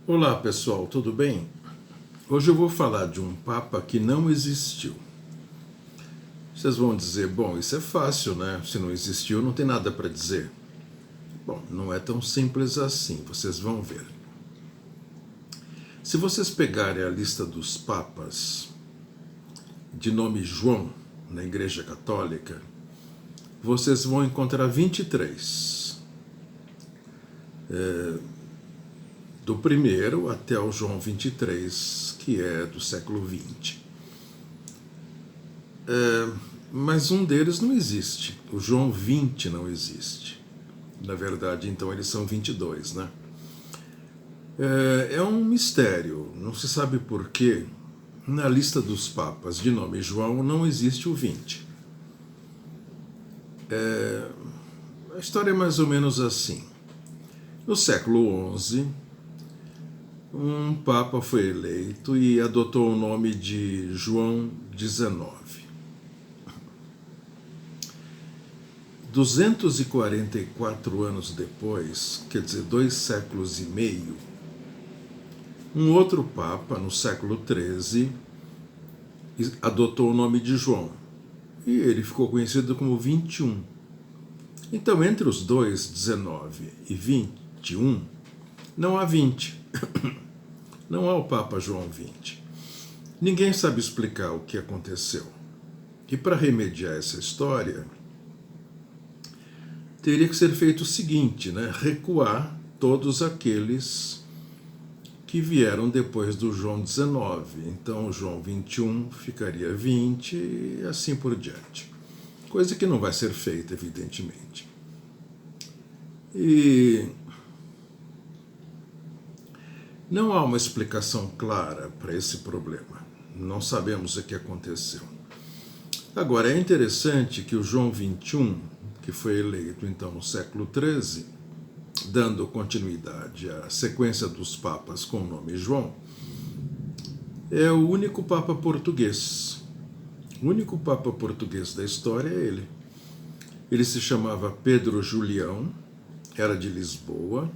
Olá pessoal, tudo bem? Hoje eu vou falar de um Papa que não existiu. Vocês vão dizer, bom, isso é fácil, né? Se não existiu, não tem nada para dizer. Bom, não é tão simples assim, vocês vão ver. Se vocês pegarem a lista dos papas de nome João na Igreja Católica, vocês vão encontrar 23. Do primeiro até o João 23, que é do século XX. Mas um deles não existe. O João 20 não existe. Na verdade, então, eles são 22, né? É um mistério. Não se sabe por que na lista dos papas de nome João não existe o 20. A história é mais ou menos assim. No século XI, um papa foi eleito e adotou o nome de João XIX. 244 anos depois, quer dizer, 2 séculos e meio, um outro papa, no século XIII, adotou o nome de João. E ele ficou conhecido como 21. Então, entre os dois, 19 e 21, não há 20. Não há o Papa João 20. Ninguém sabe explicar o que aconteceu. E para remediar essa história, teria que ser feito o seguinte, né? Recuar todos aqueles que vieram depois do João 19. Então, o João 21 ficaria 20 e assim por diante. Coisa que não vai ser feita, evidentemente. E não há uma explicação clara para esse problema. Não sabemos o que aconteceu. Agora, é interessante que o João 21, que foi eleito então no século XIII, dando continuidade à sequência dos papas com o nome João, é o único papa português. O único papa português da história é ele. Ele se chamava Pedro Julião, era de Lisboa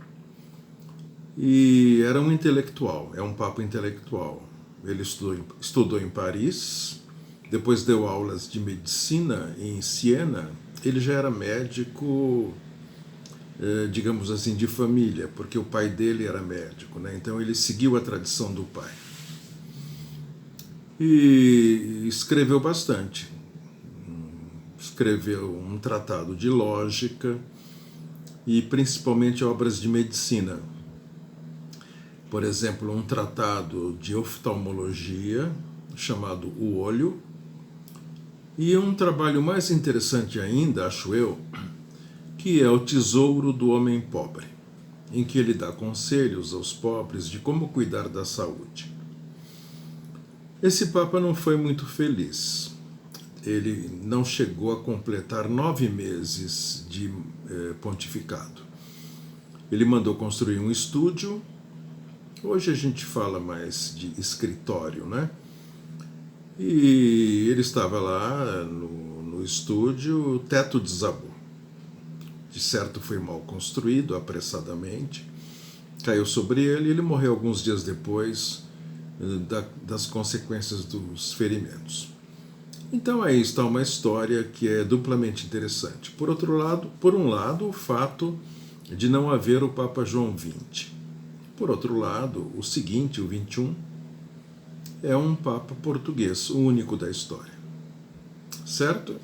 e era um intelectual, é um papa intelectual. Ele estudou em Paris, depois deu aulas de medicina em Siena. Ele já era médico, digamos assim, de família, porque o pai dele era médico, né? Então ele seguiu a tradição do pai. E escreveu bastante. Escreveu um tratado de lógica e principalmente obras de medicina. Por exemplo, um tratado de oftalmologia chamado O Olho, e um trabalho mais interessante ainda, acho eu, que é O Tesouro do Homem Pobre, em que ele dá conselhos aos pobres de como cuidar da saúde. Esse Papa não foi muito feliz. Ele não chegou a completar 9 meses de pontificado. Ele mandou construir um estúdio. Hoje a gente fala mais de escritório, né? E ele estava lá no estúdio, o teto desabou. De certo foi mal construído, apressadamente. Caiu sobre ele e ele morreu alguns dias depois das consequências dos ferimentos. Então aí está uma história que é duplamente interessante. Por um lado, o fato de não haver o Papa João XX. Por outro lado, o seguinte, o 21, é um Papa português, o único da história. Certo?